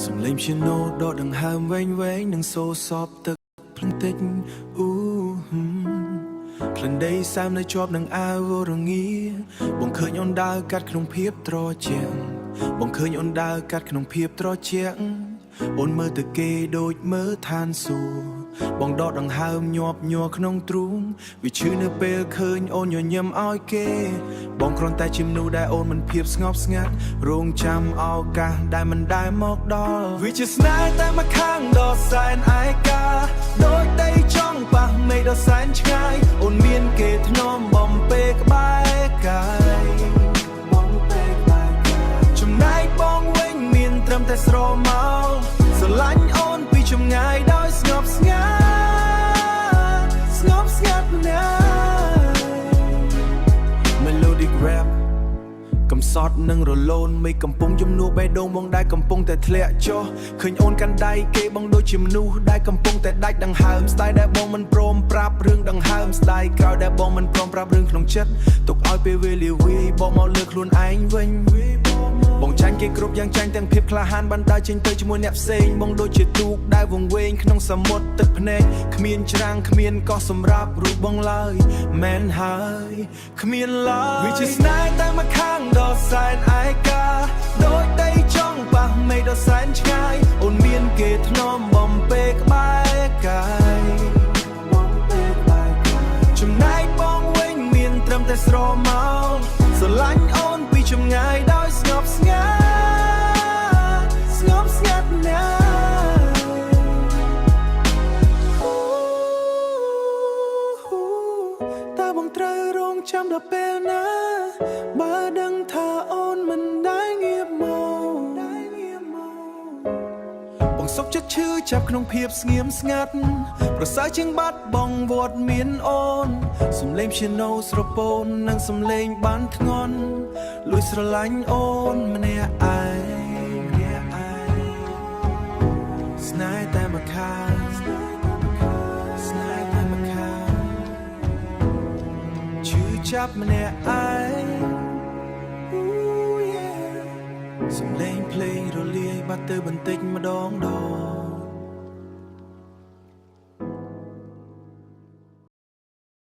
សំឡេងព្យ៉ាណូដកដង្ហើមវែងនឹងសូរសពទឹកភ្លឹងតិចក្លិនដីសើមនៅជាប់នឹងអាវរងាបងឃើញអូនដើរកាត់ក្នុងភាពត្រជាក់បងឃើញអូនដើរកាត់ក្នុងភាពត្រជាក់អូនមើលទៅគេដូចមើលឋានសួគ៌បងដកដង្ហើមញាប់ញ័រក្នុងទ្រូងវាឈឺនៅពេលឃើញអូនញញឹមឲ្យគេបងគ្រាន់តែជាមនុស្សដែលអូនមិនភាពស្ងប់ស្ងាត់រងចាំឱកាសដែលមិនដែលមកដល់វាជាស្នេហ៍តែមកខាងដ៏សែនឯកាដូចដីចង់ប៉ះមេឃដ៏សែនឆ្ងាយអូនមានគេធ្នមបំពេក្បែរកាយចំណែកបងវិញមានត្រឹមតែស្រមោលស្រឡាញ់អូនពីចម្ងាយដោយស្ងប់ស្ងាត់ណាស់ Melodic rap កំសត់នឹងរលូនមេឃកំពុងជំនួសបេះដូងបងដែលកំពុងតែធ្លាក់ចុះឃើញអូនកាន់ដៃគេបងដូចជាមនុស្សដែលកំពុងតែដាច់ដង្ហើមស្ដាយដែលបងមិនព្រមប្រាប់រឿងដង្ហើមស្ដាយក្រោយដែលបងមិនព្រមប្រាប់រឿងក្នុងចិត្តទុកឲ្យពេលវេលាវាយបកមកលើខ្លួនឯងវិញបងចាញ់គេគ្រប់យ៉ាងចាញ់ទាំងភាពក្លាហានបានដើរចេញទៅជាមួយអ្នកផ្សេងបងដូចជាទូកដែលវង្វេងក្នុងសមុទ្រទឹកភ្នែកគ្មានច្រាំងគ្មានកោះសម្រាប់រូបបងឡើយមែនហើយគ្មានឡើយវាជាស្នេហ៍តែមកខាងដ៏សែនឯកាដូចដីចង់ប៉ះមេឃដ៏សែនឆ្ងាយអូនមានគេធ្នមបំពេក្បែរកាយចំណែកបងវិញមានត្រឹមតែស្រមោលស្រឡាញ់អូនពីចម្ងាយដោយស្ងប់ស្ងាត់ណាស់តើបងត្រូវរងចាំដល់ពេលណាបើដឹងថាអូនមិនដែលងាកមកបងសុខចិត្តឈឺចាប់ក្នុងភាពស្ងៀមស្ងាត់ប្រសើរជាងបាត់បងវត្តមានអូនសំឡេងព្យ៉ាណូស្រពោននិងសំឡេងបានធ្ងន់លួចស្រឡាញ់អូនម្នាក់ឯងស្នេហ៍តែមកខាងស្នេហ៍តែមកខាងឈឺចាប់ម្នាក់ឯងសំឡេងភ្លេងរលាយបាត់ទៅបន្តិចម្ដង